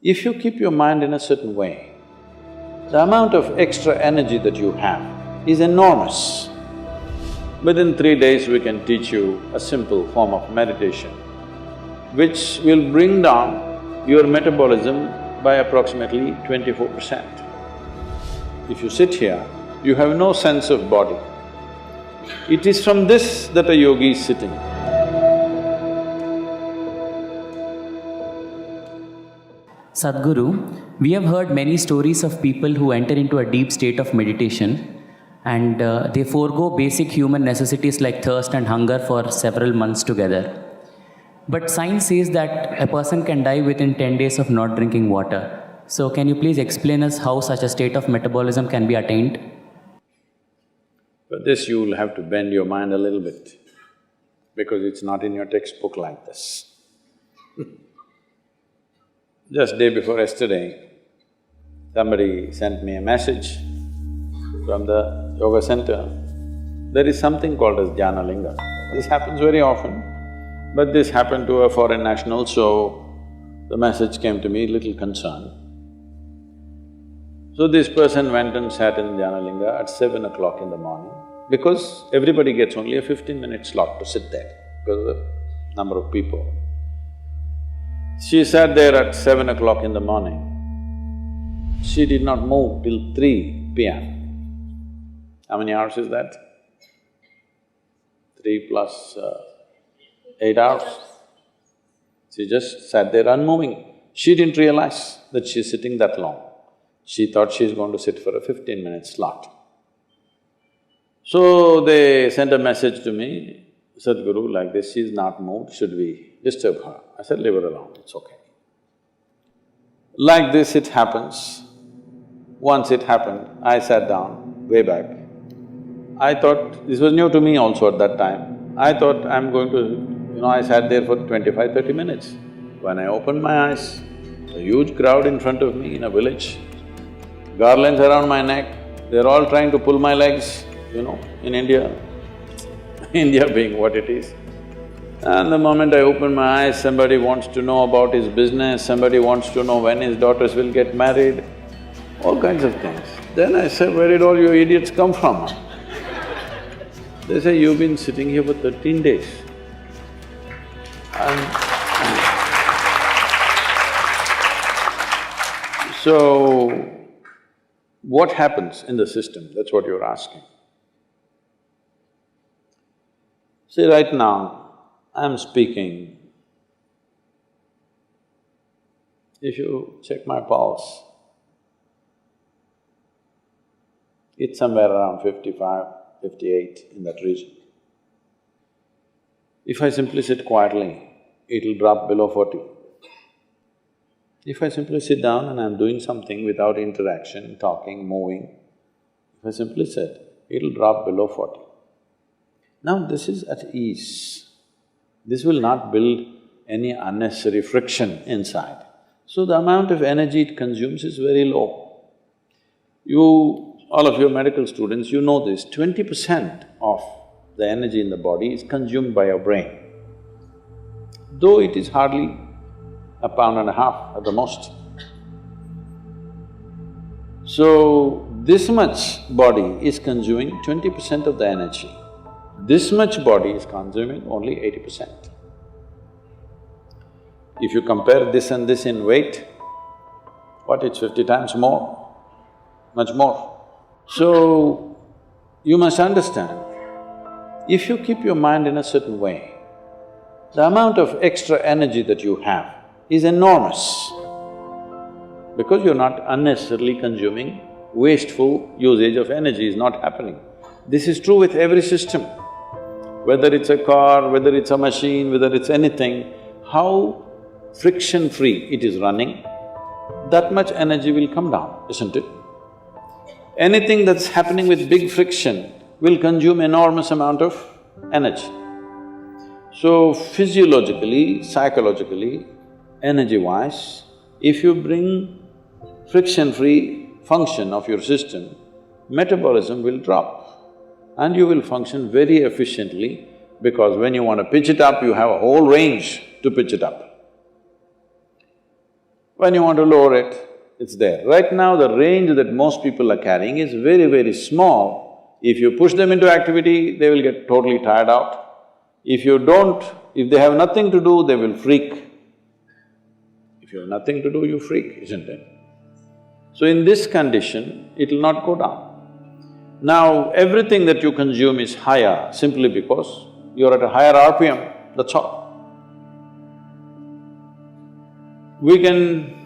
If you keep your mind in a certain way, the amount of extra energy that you have is enormous. Within 3 days, we can teach you a simple form of meditation, which will bring down your metabolism by approximately 24%. If you sit here, you have no sense of body. It is from this that a yogi is sitting. Sadhguru, we have heard many stories of people who enter into a deep state of meditation and they forego basic human necessities like thirst and hunger for several months together. But science says that a person can die within 10 days of not drinking water. So can you please explain us how such a state of metabolism can be attained? For this, you will have to bend your mind a little bit, because it's not in your textbook like this. Just day before yesterday, somebody sent me a message from the yoga center. There is something called as Jnanalinga. This happens very often, but this happened to a foreign national, so the message came to me little concerned. So this person went and sat in Jnanalinga at 7 o'clock in the morning, because everybody gets only a 15-minute slot to sit there because of the number of people. She sat there at 7 o'clock in the morning. She did not move till 3 p.m. How many hours is that? 3 plus 8 hours. She just sat there unmoving. She didn't realize that she's sitting that long. She thought she's going to sit for a 15-minute slot. So they sent a message to me, Sadhguru, like this, she's not moved, should we disturb her? I said, leave her alone, it's okay. Like this it happens. Once it happened, I sat down, way back. I thought… this was new to me also at that time. I thought I'm going to… I sat there for 25–30 minutes. When I opened my eyes, a huge crowd in front of me in a village, garlands around my neck, they're all trying to pull my legs, in India, India being what it is. And the moment I open my eyes, somebody wants to know about his business, somebody wants to know when his daughters will get married, all kinds of things. Then I say, where did all you idiots come from? They say, you've been sitting here for 13 days. So, what happens in the system? That's what you're asking. See, right now, I'm speaking. If you check my pulse, it's somewhere around 55, 58, in that region. If I simply sit quietly, it'll drop below 40. If I simply sit down and I'm doing something without interaction, talking, moving, if I simply sit, it'll drop below 40. Now this is at ease. This will not build any unnecessary friction inside. So the amount of energy it consumes is very low. All of your medical students, you know this, 20% of the energy in the body is consumed by your brain, though it is hardly a pound and a half at the most. So, this much body is consuming 20% of the energy. This much body is consuming only 80%. If you compare this and this in weight, what, it's 50 times more, much more. So, you must understand, if you keep your mind in a certain way, the amount of extra energy that you have is enormous, because you're not unnecessarily consuming, wasteful usage of energy is not happening. This is true with every system. Whether it's a car, whether it's a machine, whether it's anything, how friction-free it is running, that much energy will come down, isn't it? Anything that's happening with big friction will consume enormous amount of energy. So physiologically, psychologically, energy-wise, if you bring friction-free function of your system, metabolism will drop and you will function very efficiently, because when you want to pitch it up, you have a whole range to pitch it up. When you want to lower it, it's there. Right now, the range that most people are carrying is very, very small. If you push them into activity, they will get totally tired out. If you don't, if they have nothing to do, they will freak. If you have nothing to do, you freak, isn't it? So in this condition, it will not go down. Now, everything that you consume is higher simply because you're at a higher RPM, that's all. Within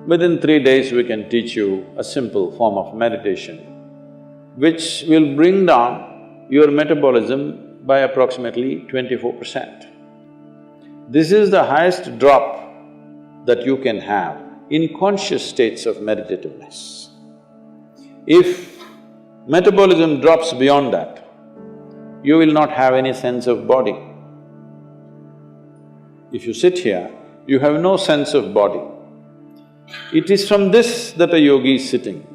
3 days, we can teach you a simple form of meditation which will bring down your metabolism by approximately 24%. This is the highest drop that you can have in conscious states of meditativeness. If metabolism drops beyond that, you will not have any sense of body. If you sit here, you have no sense of body. It is from this that a yogi is sitting.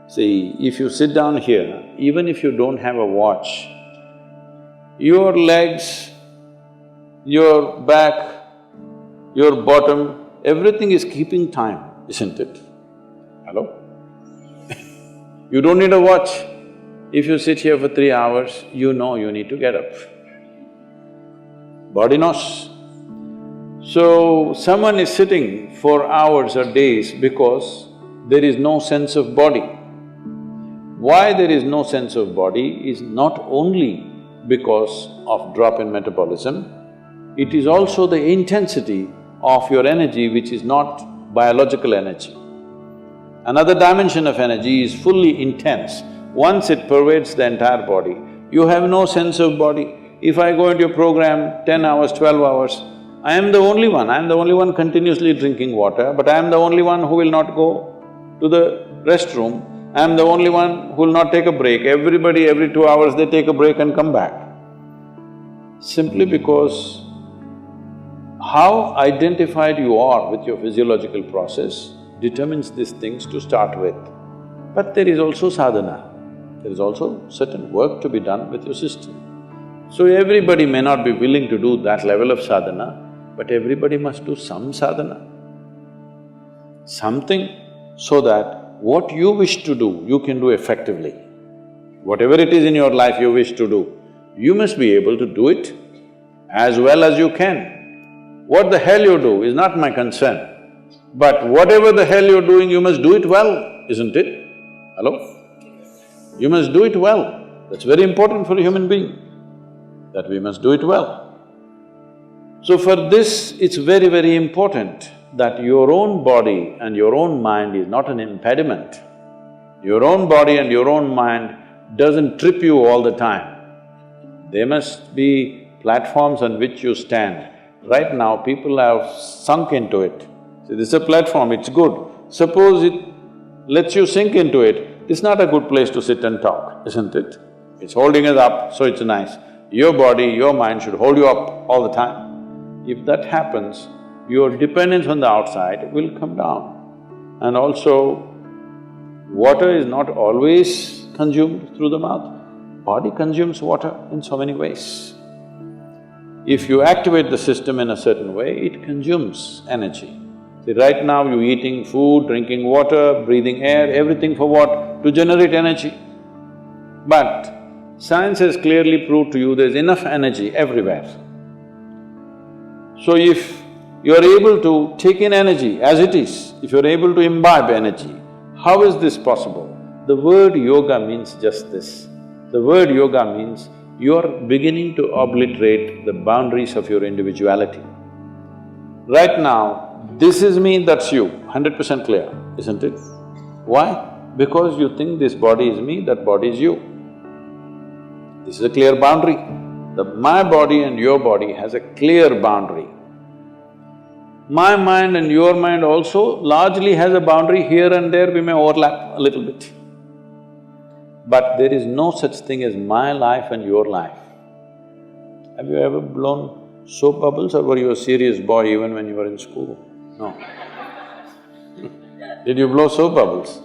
See, if you sit down here, even if you don't have a watch, your legs, your back, your bottom, everything is keeping time, isn't it? Hello? You don't need a watch. If you sit here for 3 hours, you know you need to get up. Body knows. So, someone is sitting for hours or days because there is no sense of body. Why there is no sense of body is not only because of drop in metabolism, it is also the intensity of your energy which is not biological energy. Another dimension of energy is fully intense. Once it pervades the entire body, you have no sense of body. If I go into your program 10 hours, 12 hours, I am the only one continuously drinking water, but I am the only one who will not go to the restroom. I am the only one who will not take a break. Everybody, every 2 hours they take a break and come back. Simply because how identified you are with your physiological process determines these things to start with. But there is also sadhana, there is also certain work to be done with your system. So everybody may not be willing to do that level of sadhana, but everybody must do some sadhana. Something so that what you wish to do, you can do effectively. Whatever it is in your life you wish to do, you must be able to do it as well as you can. What the hell you do is not my concern, but whatever the hell you're doing, you must do it well, isn't it? Hello? You must do it well. That's very important for a human being, that we must do it well. So for this, it's very, very important that your own body and your own mind is not an impediment. Your own body and your own mind doesn't trip you all the time. There must be platforms on which you stand. Right now, people have sunk into it. See, this is a platform, it's good. Suppose it lets you sink into it, it's not a good place to sit and talk, isn't it? It's holding us up, so it's nice. Your body, your mind should hold you up all the time. If that happens, your dependence on the outside will come down. And also, water is not always consumed through the mouth. Body consumes water in so many ways. If you activate the system in a certain way, it consumes energy. See, right now you're eating food, drinking water, breathing air, everything for what? To generate energy. But science has clearly proved to you there's enough energy everywhere. So if you're able to take in energy as it is, if you're able to imbibe energy, how is this possible? The word yoga means just this. The word yoga means you're beginning to obliterate the boundaries of your individuality. Right now, this is me, that's you, 100% clear, isn't it? Why? Because you think this body is me, that body is you. This is a clear boundary. My body and your body has a clear boundary. My mind and your mind also largely has a boundary. Here and there we may overlap a little bit. But there is no such thing as my life and your life. Have you ever blown soap bubbles, or were you a serious boy even when you were in school? No. Did you blow soap bubbles?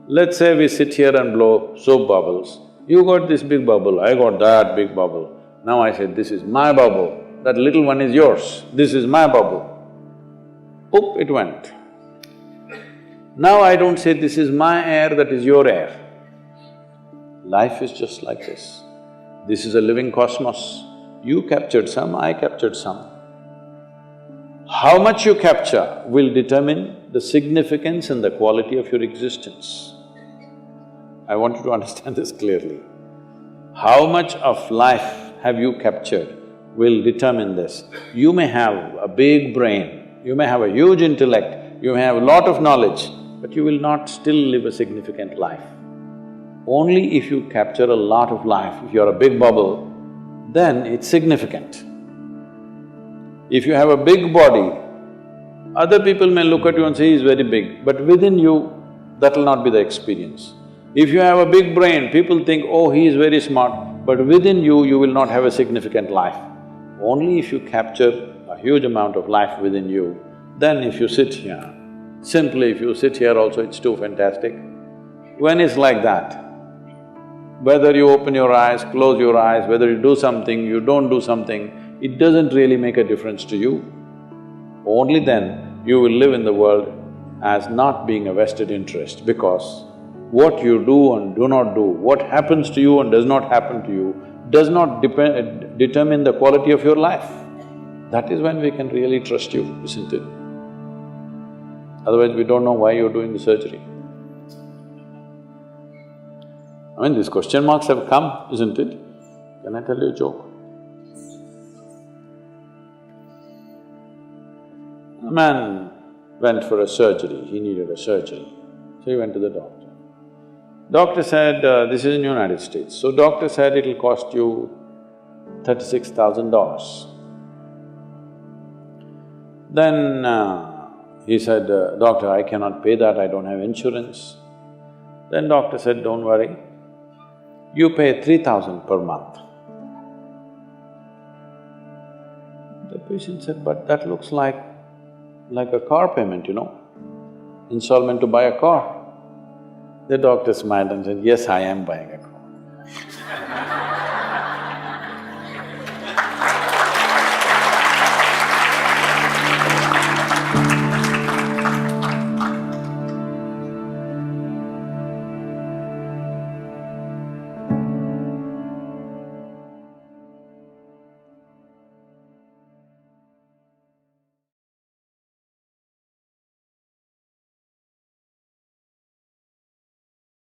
Let's say we sit here and blow soap bubbles. You got this big bubble, I got that big bubble. Now I said, this is my bubble, that little one is yours, this is my bubble. oop, it went. Now I don't say this is my air, that is your air. Life is just like this. This is a living cosmos. You captured some, I captured some. How much you capture will determine the significance and the quality of your existence. I want you to understand this clearly. How much of life have you captured will determine this. You may have a big brain, you may have a huge intellect, you may have a lot of knowledge, but you will not still live a significant life. Only if you capture a lot of life, if you're a big bubble, then it's significant. If you have a big body, other people may look at you and say, he's very big, but within you, that will not be the experience. If you have a big brain, people think, oh, he is very smart, but within you, you will not have a significant life. Only if you capture a huge amount of life within you, then if you sit here, simply if you sit here also, it's too fantastic. When it's like that, whether you open your eyes, close your eyes, whether you do something, you don't do something, it doesn't really make a difference to you. Only then you will live in the world as not being a vested interest, because what you do and do not do, what happens to you and does not happen to you, does not determine the quality of your life. That is when we can really trust you, isn't it? Otherwise, we don't know why you're doing the surgery. I mean, these question marks have come, isn't it? Can I tell you a joke? A man went for a surgery, he needed a surgery, so he went to the doctor. Doctor said, this is in United States, so doctor said it'll cost you $36,000. Then he said, doctor, I cannot pay that, I don't have insurance. Then doctor said, don't worry, you pay $3,000 per month. The patient said, but that looks like a car payment, you know, installment to buy a car. The doctor smiled and said, yes, I am buying a car.